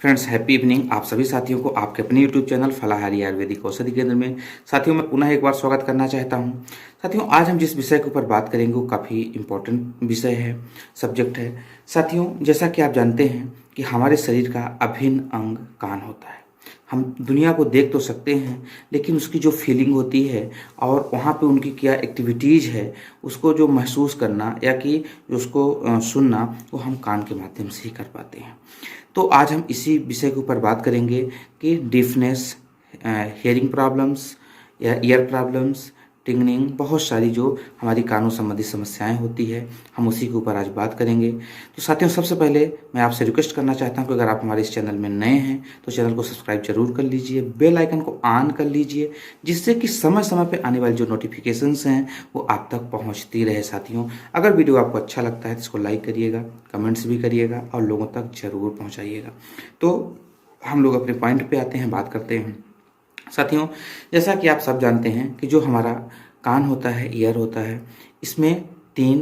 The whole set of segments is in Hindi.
फ्रेंड्स, हैप्पी इवनिंग आप सभी साथियों को आपके अपने यूट्यूब चैनल फलाहारी आयुर्वेदिक औषधि केंद्र में। साथियों, मैं पुनः एक बार स्वागत करना चाहता हूं। साथियों, आज हम जिस विषय के ऊपर बात करेंगे वो काफ़ी इम्पोर्टेंट विषय है, सब्जेक्ट है। साथियों, जैसा कि आप जानते हैं कि हमारे शरीर का अभिन्न अंग कान होता है। हम दुनिया को देख तो सकते हैं, लेकिन उसकी जो फीलिंग होती है और वहाँ पे उनकी क्या एक्टिविटीज़ है, उसको जो महसूस करना या कि उसको सुनना, वो हम कान के माध्यम से ही कर पाते हैं। तो आज हम इसी विषय के ऊपर बात करेंगे कि डीफनेस, हेयरिंग प्रॉब्लम्स या ईयर प्रॉब्लम्स, टिंगनिंग, बहुत सारी जो हमारी कानों संबंधी समस्याएं होती है, हम उसी के ऊपर आज बात करेंगे। तो साथियों, सबसे पहले मैं आपसे रिक्वेस्ट करना चाहता हूं कि अगर आप हमारे इस चैनल में नए हैं तो चैनल को सब्सक्राइब जरूर कर लीजिए, बेल आइकन को ऑन कर लीजिए, जिससे कि समय समय पर आने वाली जो नोटिफिकेशंस हैं वो आप तक पहुँचती रहे। साथियों, अगर वीडियो आपको अच्छा लगता है तो इसको लाइक करिएगा, कमेंट्स भी करिएगा और लोगों तक जरूर पहुँचाइएगा। तो हम लोग अपने पॉइंट पे आते हैं, बात करते हैं। साथियों, जैसा कि आप सब जानते हैं कि जो हमारा कान होता है, ईयर होता है, इसमें तीन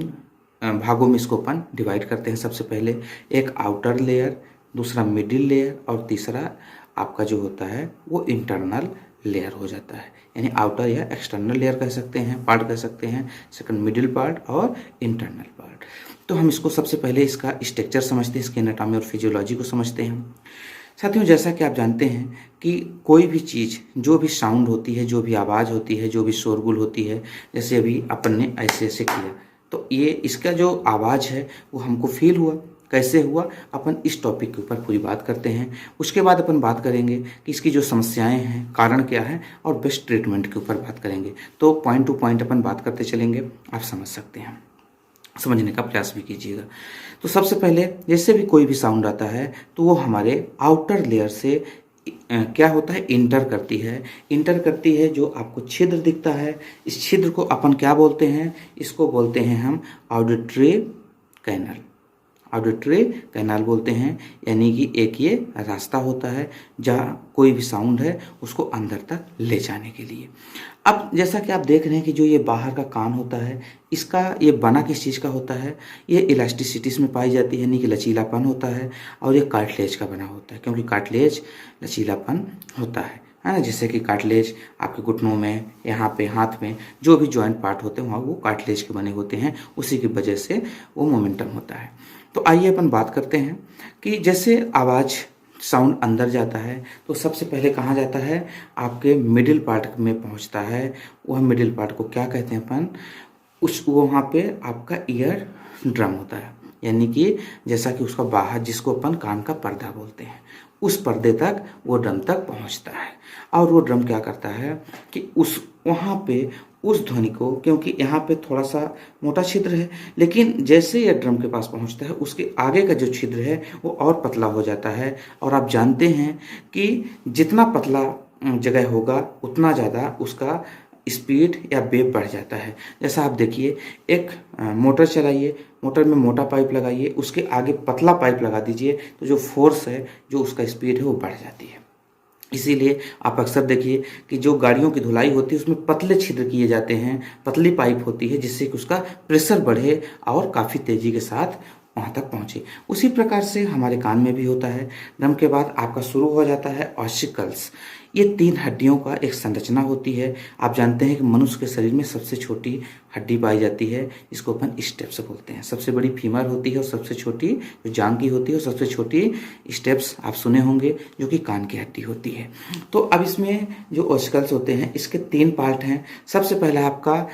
भागों में इसको अपन डिवाइड करते हैं। सबसे पहले एक आउटर लेयर, दूसरा मिडिल लेयर और तीसरा आपका जो होता है वो इंटरनल लेयर हो जाता है। यानी आउटर या एक्सटर्नल लेयर कह सकते हैं, पार्ट कह सकते हैं, सेकंड मिडिल पार्ट और इंटरनल पार्ट। तो हम इसको सबसे पहले इसका स्ट्रक्चर समझते हैं, इसकी एनाटॉमी और फिजियोलॉजी को समझते हैं। साथियों, जैसा कि आप जानते हैं कि कोई भी चीज़, जो भी साउंड होती है, जो भी आवाज़ होती है, जो भी शोरगुल होती है, जैसे अभी अपन ने ऐसे ऐसे किया, तो ये इसका जो आवाज़ है वो हमको फील हुआ। कैसे हुआ, अपन इस टॉपिक के ऊपर पूरी बात करते हैं। उसके बाद अपन बात करेंगे कि इसकी जो समस्याएं हैं, कारण क्या है और बेस्ट ट्रीटमेंट के ऊपर बात करेंगे। तो पॉइंट टू पॉइंट अपन बात करते चलेंगे, आप समझ सकते हैं, समझने का प्रयास भी कीजिएगा। तो सबसे पहले जैसे भी कोई भी साउंड आता है तो वो हमारे आउटर लेयर से क्या होता है, इंटर करती है। जो आपको छिद्र दिखता है, इस छिद्र को अपन क्या बोलते हैं, इसको बोलते हैं हम ऑडिटरी कैनल। ऑडिटरी कैनाल बोलते हैं। यानी कि एक ये रास्ता होता है जहाँ कोई भी साउंड है उसको अंदर तक ले जाने के लिए। अब जैसा कि आप देख रहे हैं कि जो ये बाहर का कान होता है, इसका ये बना किस चीज़ का होता है, ये इलास्टिसिटीज में पाई जाती है, यानी कि लचीलापन होता है, और ये कार्टिलेज का बना होता है, क्योंकि कार्टिलेज लचीलापन होता है ना। जैसे कि कार्टिलेज आपके घुटनों में, यहाँ पे हाथ में जो भी जॉइंट पार्ट होते हैं वहाँ वो कार्टिलेज के बने होते हैं, उसी की वजह से वो मोमेंटम होता है। तो आइए अपन बात करते हैं कि जैसे आवाज़, साउंड अंदर जाता है तो सबसे पहले कहाँ जाता है, आपके मिडिल पार्ट में पहुँचता है। वह मिडिल पार्ट को क्या कहते हैं अपन, उस वहाँ पे आपका ईयर ड्रम होता है। यानी कि जैसा कि उसका बाहर, जिसको अपन कान का पर्दा बोलते हैं, उस पर्दे तक वो ड्रम तक पहुँचता है। और वो ड्रम क्या करता है कि उस वहाँ पे उस ध्वनि को, क्योंकि यहाँ पे थोड़ा सा मोटा छिद्र है, लेकिन जैसे यह ड्रम के पास पहुँचता है उसके आगे का जो छिद्र है वो और पतला हो जाता है। और आप जानते हैं कि जितना पतला जगह होगा उतना ज़्यादा उसका स्पीड या वेग बढ़ जाता है। जैसा आप देखिए, एक मोटर चलाइए, मोटर में मोटा पाइप लगाइए, उसके आगे पतला पाइप लगा दीजिए, तो जो फोर्स है, जो उसका स्पीड है वो बढ़ जाती है। इसीलिए आप अक्सर देखिए कि जो गाड़ियों की धुलाई होती है उसमें पतले छिद्र किए जाते हैं, पतली पाइप होती है, जिससे कि उसका प्रेशर बढ़े और काफ़ी तेज़ी के साथ वहाँ तक पहुँचे। उसी प्रकार से हमारे कान में भी होता है। ड्रम के बाद आपका शुरू हो जाता है ऑसिकल्स। ये तीन हड्डियों का एक संरचना होती है। आप जानते हैं कि मनुष्य के शरीर में सबसे छोटी हड्डी पाई जाती है, जिसको अपन स्टेप्स बोलते हैं। सबसे बड़ी फीमर होती है और सबसे छोटी जो जांघ की होती है, और सबसे छोटी स्टेप्स आप सुने होंगे, जो कि कान की हड्डी होती है। तो अब इसमें जो ऑसिकल्स होते हैं, इसके तीन पार्ट हैं। सबसे पहला आपका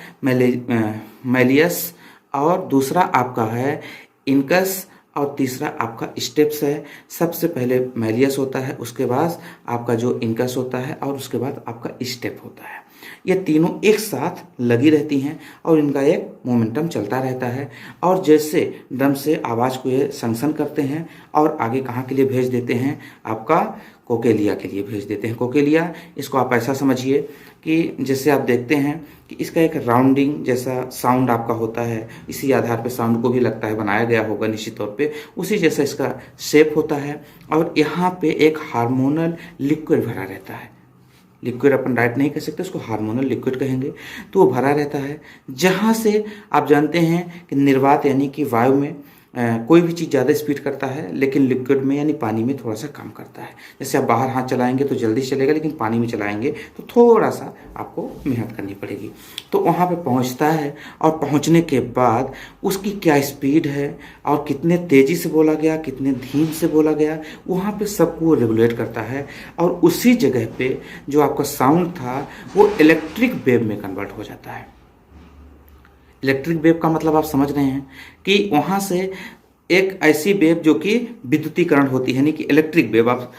मैलियस, और दूसरा आपका है इनकस, और तीसरा आपका स्टेप्स है। सबसे पहले मैलियस होता है, उसके बाद आपका जो इनकस होता है, और उसके बाद आपका स्टेप होता है। ये तीनों एक साथ लगी रहती हैं और इनका एक मोमेंटम चलता रहता है। और जैसे ड्रम से आवाज़ को ये सनसन करते हैं और आगे कहाँ के लिए भेज देते हैं, आपका कोकेलिया के लिए भेज देते हैं। कोकेलिया, इसको आप ऐसा समझिए कि जैसे आप देखते हैं कि इसका एक राउंडिंग जैसा साउंड आपका होता है, इसी आधार पे साउंड को भी लगता है बनाया गया होगा निश्चित तौर पे, उसी जैसा इसका शेप होता है। और यहाँ पे एक हार्मोनल लिक्विड भरा रहता है। लिक्विड अपन डाइट नहीं कह सकते, उसको हार्मोनल लिक्विड कहेंगे। तो वो भरा रहता है, जहाँ से आप जानते हैं कि निर्वात यानी कि वायु में कोई भी चीज़ ज़्यादा स्पीड करता है, लेकिन लिक्विड में यानी पानी में थोड़ा सा कम करता है। जैसे आप बाहर हाथ चलाएंगे तो जल्दी चलेगा, लेकिन पानी में चलाएंगे तो थोड़ा सा आपको मेहनत करनी पड़ेगी। तो वहाँ पे पहुँचता है, और पहुँचने के बाद उसकी क्या स्पीड है और कितने तेज़ी से बोला गया, कितने धीमे से बोला गया, वहाँ पे सबको रेगुलेट करता है। और उसी जगह पे जो आपका साउंड था वो इलेक्ट्रिक वेव में कन्वर्ट हो जाता है। इलेक्ट्रिक वेव का मतलब आप समझ रहे हैं कि वहाँ से एक ऐसी वेव जो कि विद्युतीकरण होती है, यानी कि इलेक्ट्रिक वेव आप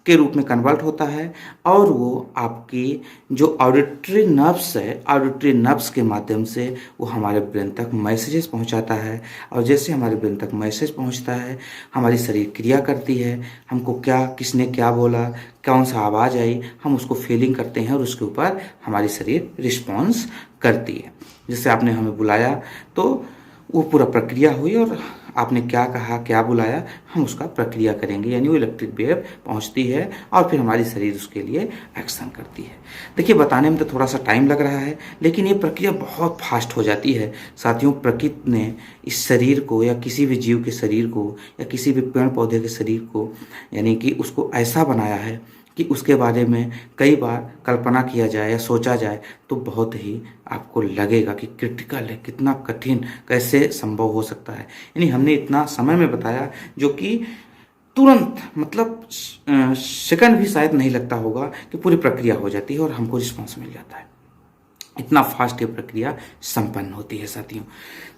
के रूप में कन्वर्ट होता है, और वो आपकी जो ऑडिटरी नर्व्स है, ऑडिटरी नर्व्स के माध्यम से वो हमारे ब्रेन तक मैसेजेस पहुंचाता है। और जैसे हमारे ब्रेन तक मैसेज पहुंचता है, हमारी शरीर क्रिया करती है, हमको क्या किसने क्या बोला, कौन सा आवाज़ आई, हम उसको फीलिंग करते हैं और उसके ऊपर हमारी शरीर रिस्पॉन्स करती है। जैसे आपने हमें बुलाया तो वो पूरा प्रक्रिया हुई, और आपने क्या कहा, क्या बुलाया, हम उसका प्रक्रिया करेंगे, यानी वो इलेक्ट्रिक वेव पहुंचती है और फिर हमारी शरीर उसके लिए एक्शन करती है। देखिए, बताने में तो थोड़ा सा टाइम लग रहा है, लेकिन ये प्रक्रिया बहुत फास्ट हो जाती है। साथियों, प्रकृति ने इस शरीर को, या किसी भी जीव के शरीर को, या किसी भी पेड़ पौधे के शरीर को, यानी कि उसको ऐसा बनाया है कि उसके बारे में कई बार कल्पना किया जाए या सोचा जाए तो बहुत ही आपको लगेगा कि क्रिटिकल है, कितना कठिन, कैसे संभव हो सकता है। यानी हमने इतना समय में बताया जो कि तुरंत, मतलब सेकंड भी शायद नहीं लगता होगा कि पूरी प्रक्रिया हो जाती है और हमको रिस्पॉन्स मिल जाता है। इतना फास्ट ये प्रक्रिया संपन्न होती है साथियों।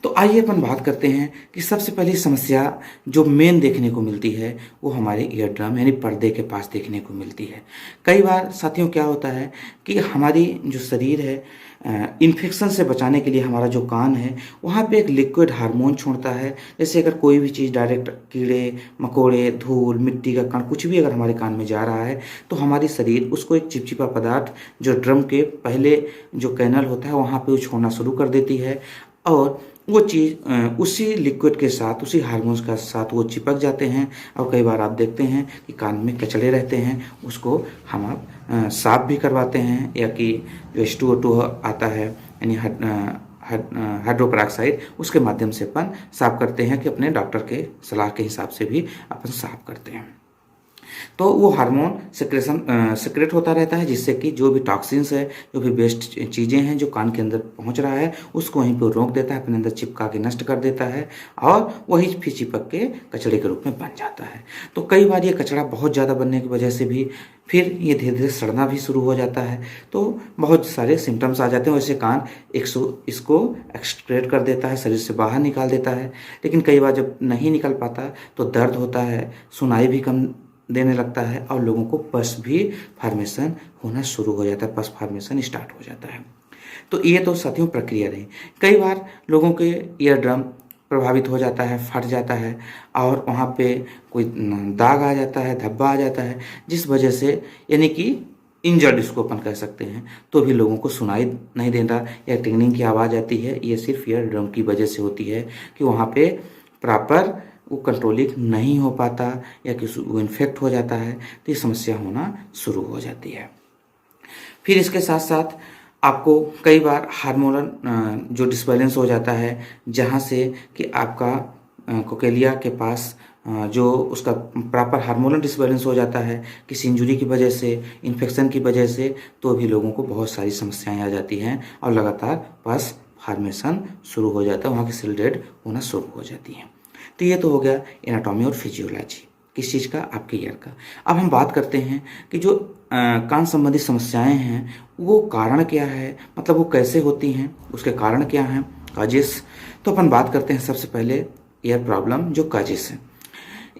तो आइए अपन बात करते हैं कि सबसे पहली समस्या जो मेन देखने को मिलती है वो हमारे ईयर ड्रम यानी पर्दे के पास देखने को मिलती है। कई बार साथियों क्या होता है कि हमारी जो शरीर है, इन्फेक्शन से बचाने के लिए हमारा जो कान है वहाँ पे एक लिक्विड हार्मोन छोड़ता है। जैसे अगर कोई भी चीज़ डायरेक्ट कीड़े मकोड़े, धूल, मिट्टी का कण, कुछ भी अगर हमारे कान में जा रहा है तो हमारी शरीर उसको एक चिपचिपा पदार्थ जो ड्रम के पहले जो कैनल होता है वहाँ पे वो छोड़ना शुरू कर देती है, और वो चीज़ उसी लिक्विड के साथ, उसी हार्मोन्स के साथ वो चिपक जाते हैं। और कई बार आप देखते हैं कि कान में कचड़े रहते हैं, उसको हम आप साफ भी करवाते हैं, या कि जो H2O2 आता है यानी हाइड्रोपेरोक्साइड, उसके माध्यम से अपन साफ करते हैं कि अपने डॉक्टर के सलाह के हिसाब से भी अपन साफ करते हैं। तो वो हार्मोन सिक्रेट होता रहता है, जिससे कि जो भी टॉक्सिन्स है, जो भी वेस्ट चीज़ें हैं जो कान के अंदर पहुंच रहा है उसको वहीं पर रोक देता है, अपने अंदर चिपका के नष्ट कर देता है, और वही फिर चिपक के कचड़े के रूप में बन जाता है। तो कई बार ये कचड़ा बहुत ज़्यादा बनने की वजह से भी फिर ये धीरे धीरे सड़ना भी शुरू हो जाता है, तो बहुत सारे सिम्टम्स आ जाते हैं। वैसे कान इसको एक्सक्रेट कर देता है, शरीर से बाहर निकाल देता है, लेकिन कई बार जब नहीं निकल पाता तो दर्द होता है, सुनाई भी कम देने लगता है, और लोगों को पस भी फॉर्मेशन होना शुरू हो जाता है, पस फॉर्मेशन स्टार्ट हो जाता है। तो ये तो साथियों प्रक्रिया रही। कई बार लोगों के ईयर ड्रम प्रभावित हो जाता है, फट जाता है, और वहाँ पे कोई दाग आ जाता है, धब्बा आ जाता है, जिस वजह से यानी कि इंजर्ड इसको अपन कह सकते हैं, तो भी लोगों को सुनाई नहीं देता या टिंगलिंग की आवाज़ आती है। ये सिर्फ ईयर ड्रम की वजह से होती है कि वहाँ पे प्रॉपर वो कंट्रोलिंग नहीं हो पाता, या किसी वो इन्फेक्ट हो जाता है, तो ये समस्या होना शुरू हो जाती है। फिर इसके साथ साथ आपको कई बार हार्मोनल जो डिसबैलेंस हो जाता है, जहाँ से कि आपका कोकेलिया के पास जो उसका प्रॉपर हार्मोनल डिसबैलेंस हो जाता है किसी इंजरी की वजह से, इन्फेक्शन की वजह से, तो भी लोगों को बहुत सारी समस्याएं आ जाती हैं और लगातार पस फॉर्मेशन शुरू हो जाता है, वहाँ की सेल डेड होना शुरू हो जाती हैं। तो ये तो हो गया एनाटॉमी और फिजियोलॉजी, किस चीज़ का, आपके ईयर का। अब हम बात करते हैं कि जो कान संबंधी समस्याएं हैं वो कारण क्या है, मतलब वो कैसे होती हैं, उसके कारण क्या हैं, काजेस। तो अपन बात करते हैं सबसे पहले ईयर प्रॉब्लम जो काजेस है।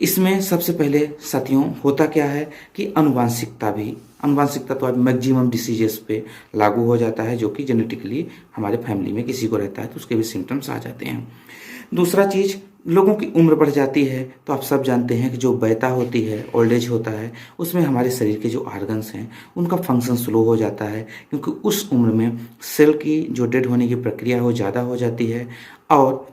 इसमें सबसे पहले साथियों होता क्या है कि अनुवांशिकता तो अब मैक्सिमम डिसीजेस पे लागू हो जाता है, जो कि जेनेटिकली हमारे फैमिली में किसी को रहता है तो उसके भी सिम्टम्स आ जाते हैं। दूसरा चीज़, लोगों की उम्र बढ़ जाती है, तो आप सब जानते हैं कि जो बैता होती है, ओल्ड एज होता है, उसमें हमारे शरीर के जो ऑर्गन्स हैं उनका फंक्शन स्लो हो जाता है, क्योंकि उस उम्र में सेल की जो डेड होने की प्रक्रिया वो ज़्यादा हो जाती है और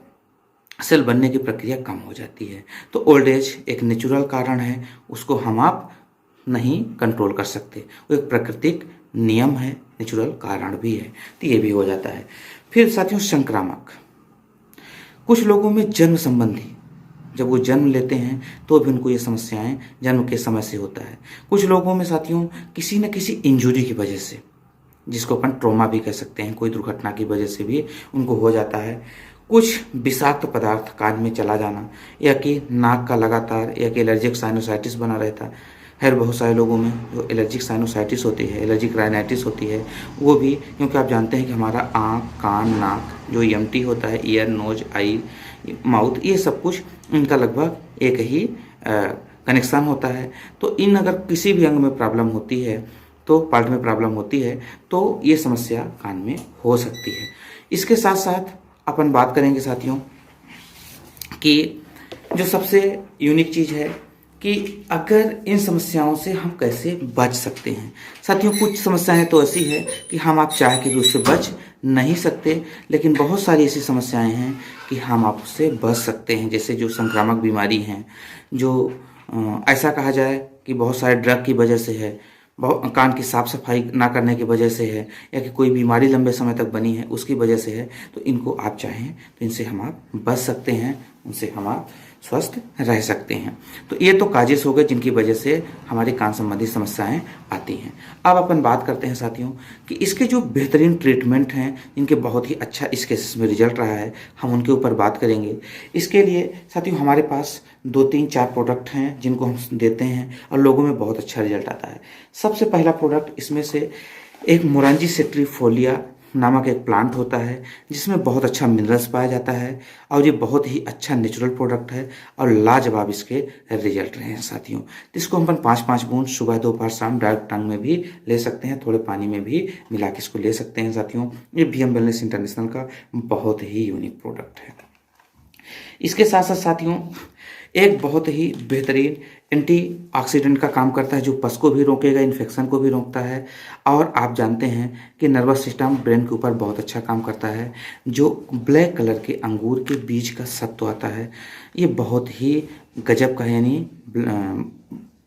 सेल बनने की प्रक्रिया कम हो जाती है। तो ओल्ड एज एक नेचुरल कारण है, उसको हम आप नहीं कंट्रोल कर सकते, वो एक प्राकृतिक नियम है, नेचुरल कारण भी है, तो ये भी हो जाता है। फिर साथियों संक्रामक, कुछ लोगों में जन्म संबंधी जब वो जन्म लेते हैं तो भी उनको ये समस्याएं जन्म के समय से होता है। कुछ लोगों में साथियों किसी न किसी इंजरी की वजह से, जिसको अपन ट्रॉमा भी कह सकते हैं, कोई दुर्घटना की वजह से भी उनको हो जाता है। कुछ विषाक्त पदार्थ कान में चला जाना, या कि नाक का लगातार, या कि एलर्जिक साइनोसाइटिस बना रहता है। बहुत सारे लोगों में जो एलर्जिक साइनोसाइटिस होती है, एलर्जिक राइनाइटिस होती है, वो भी क्योंकि आप जानते हैं कि हमारा आँख, कान, नाक जो ईएमटी होता है, ईयर, नोज, आई, माउथ, ये सब कुछ इनका लगभग एक ही कनेक्शन होता है। तो इन अगर किसी भी अंग में प्रॉब्लम होती है, तो पार्ट में प्रॉब्लम होती है, तो ये समस्या कान में हो सकती है। इसके साथ साथ अपन बात करेंगे साथियों कि जो सबसे यूनिक चीज़ है कि अगर इन समस्याओं से हम कैसे बच सकते हैं। साथियों कुछ समस्याएं तो ऐसी है कि हम आप चाह के भी उससे बच नहीं सकते, लेकिन बहुत सारी ऐसी समस्याएं हैं कि हम आप उससे बच सकते हैं। जैसे जो संक्रामक बीमारी हैं, जो ऐसा कहा जाए कि बहुत सारे ड्रग की वजह से है, कान की साफ सफाई ना करने की वजह से है, या कि कोई बीमारी लंबे समय तक बनी है उसकी वजह से है, तो इनको आप चाहें तो इनसे हम आप बच सकते हैं, उनसे हम आप स्वस्थ रह सकते हैं। तो ये तो काजेस हो गए जिनकी वजह से हमारी कान संबंधी समस्याएं आती हैं। अब अपन बात करते हैं साथियों कि इसके जो बेहतरीन ट्रीटमेंट हैं, इनके बहुत ही अच्छा इस केसेस में रिजल्ट रहा है, हम उनके ऊपर बात करेंगे। इसके लिए साथियों हमारे पास 2-3-4 प्रोडक्ट हैं जिनको हम देते हैं और लोगों में बहुत अच्छा रिजल्ट आता है। सबसे पहला प्रोडक्ट इसमें से एक मोरांजी सेट्रीफोलिया नामक एक प्लांट होता है, जिसमें बहुत अच्छा मिनरल्स पाया जाता है, और ये बहुत ही अच्छा नेचुरल प्रोडक्ट है और लाजवाब इसके रिजल्ट रहे हैं साथियों। तो इसको हम 5-5 बूंद सुबह, दोपहर, शाम डायरेक्ट टंग में भी ले सकते हैं, थोड़े पानी में भी मिला के इसको ले सकते हैं साथियों। ये VM वेलनेस इंटरनेशनल का बहुत ही यूनिक प्रोडक्ट है। इसके साथ साथ साथियों एक बहुत ही बेहतरीन एंटीऑक्सीडेंट का काम करता है, जो पस को भी रोकेगा, इन्फेक्शन को भी रोकता है। और आप जानते हैं कि नर्वस सिस्टम, ब्रेन के ऊपर बहुत अच्छा काम करता है। जो ब्लैक कलर के अंगूर के बीज का सत्व आता है, ये बहुत ही गजब का, यानी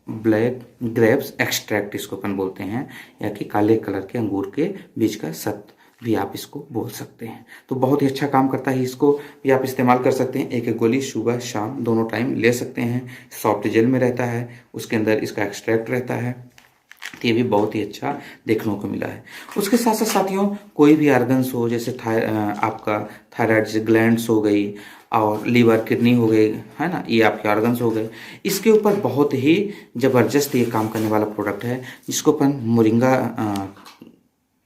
ब्लैक ग्रेप्स एक्सट्रैक्ट इसको अपन बोलते हैं, या कि काले कलर के अंगूर के बीज का सत्व भी आप इसको बोल सकते हैं। तो बहुत ही अच्छा काम करता है, इसको भी आप इस्तेमाल कर सकते हैं। एक गोली सुबह शाम दोनों टाइम ले सकते हैं। सॉफ्ट जेल में रहता है, उसके अंदर इसका एक्सट्रैक्ट रहता है। तो ये भी बहुत ही अच्छा देखने को मिला है। उसके साथ साथ साथियों कोई भी ऑर्गन्स हो, जैसे आपका थायराइड ग्लैंड्स हो गई, और लीवर, किडनी हो गई, है ना, ये आपके ऑर्गन्स हो गए। इसके ऊपर बहुत ही ज़बरदस्त ये काम करने वाला प्रोडक्ट है, जिसको अपन मोरिंगा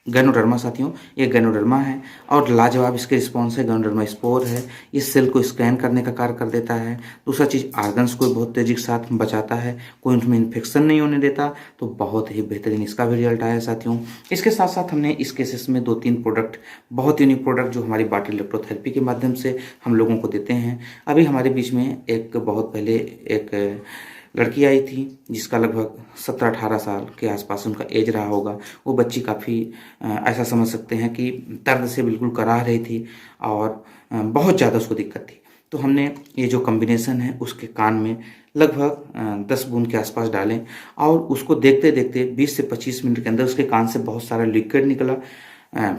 गैनोडर्मा साथियों, ये गैनोडर्मा है और लाजवाब इसके रिस्पॉन्स है। गैनोडर्मा स्पोर है, ये सेल को स्कैन करने का कार्य कर देता है। दूसरा चीज़, ऑर्गन्स को बहुत तेजी के साथ बचाता है, कोई उनमें इन्फेक्शन नहीं होने देता। तो बहुत ही बेहतरीन इसका भी रिजल्ट आया है साथियों। इसके साथ साथ हमने इस केसेस में 2-3 प्रोडक्ट, बहुत यूनिक प्रोडक्ट, जो हमारी बाटल इलेक्ट्रोथेरेपी के माध्यम से हम लोगों को देते हैं। अभी हमारे बीच में एक बहुत पहले एक लड़की आई थी, जिसका लगभग 17-18 साल के आसपास उनका एज रहा होगा। वो बच्ची काफ़ी ऐसा समझ सकते हैं कि दर्द से बिल्कुल कराह रही थी, और बहुत ज़्यादा उसको दिक्कत थी। तो हमने ये जो कॉम्बिनेशन है उसके कान में लगभग 10 बूंद के आसपास डालें, और उसको देखते देखते 20 से 25 मिनट के अंदर उसके कान से बहुत सारा लिक्विड निकला,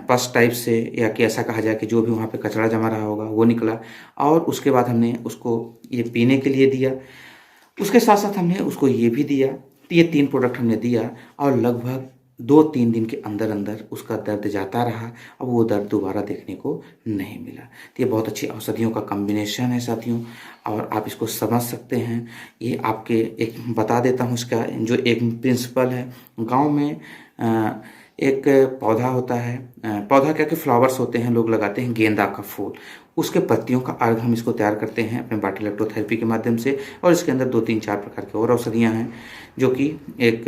पस टाइप से, या कि ऐसा कहा जाए कि जो भी वहाँ पे कचरा जमा रहा होगा वो निकला। और उसके बाद हमने उसको ये पीने के लिए दिया। उसके साथ साथ हमने उसको ये भी दिया। तो ये 3 प्रोडक्ट हमने दिया, और लगभग 2-3 दिन के अंदर अंदर उसका दर्द जाता रहा। अब वो दर्द दोबारा देखने को नहीं मिला। तो ये बहुत अच्छी औषधियों का कॉम्बिनेशन है साथियों, और आप इसको समझ सकते हैं। ये आपके एक बता देता हूँ, इसका जो एक प्रिंसिपल है। गांव में एक पौधा होता है, पौधा क्या कि फ्लावर्स होते हैं, लोग लगाते हैं गेंदा का फूल, उसके पत्तियों का अर्घ हम इसको तैयार करते हैं अपने बाटल इलेक्ट्रोथेरेपी के माध्यम से। और इसके अंदर 2-3-4 प्रकार की और औषधियाँ हैं, जो कि एक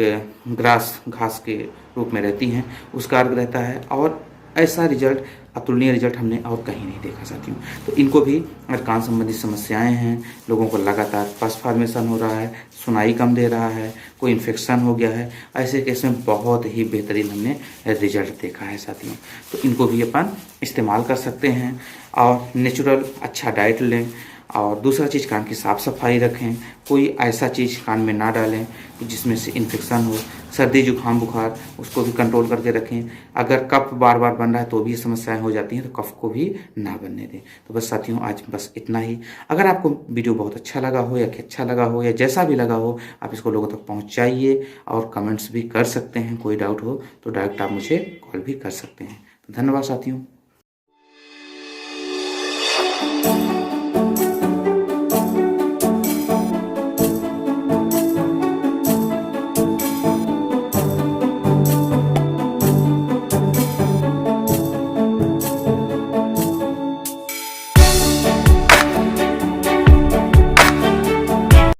घास के रूप में रहती हैं, उसका अर्घ रहता है। और ऐसा रिजल्ट, अतुलनीय रिजल्ट हमने और कहीं नहीं देखा साथियों। तो इनको भी, अगर कान संबंधी समस्याएं हैं, लोगों को लगातार पस फॉर्मेशन हो रहा है, सुनाई कम दे रहा है, कोई इन्फेक्शन हो गया है, ऐसे केस में बहुत ही बेहतरीन हमने रिजल्ट देखा है साथियों। तो इनको भी अपन इस्तेमाल कर सकते हैं, और नेचुरल अच्छा डाइट लें, और दूसरा चीज़, कान की साफ़ सफाई रखें। कोई ऐसा चीज़ कान में ना डालें कि जिसमें से इन्फेक्शन हो। सर्दी जुकाम बुखार उसको भी कंट्रोल करके रखें। अगर कफ बार बार बन रहा है तो भी समस्याएं हो जाती हैं, तो कफ को भी ना बनने दें। तो बस साथियों, आज बस इतना ही। अगर आपको वीडियो बहुत अच्छा लगा हो या कि अच्छा लगा हो या जैसा भी लगा हो, आप इसको लोगों तक पहुँचाइए और कमेंट्स भी कर सकते हैं। कोई डाउट हो तो डायरेक्ट आप मुझे कॉल भी कर सकते हैं। तो धन्यवाद साथियों।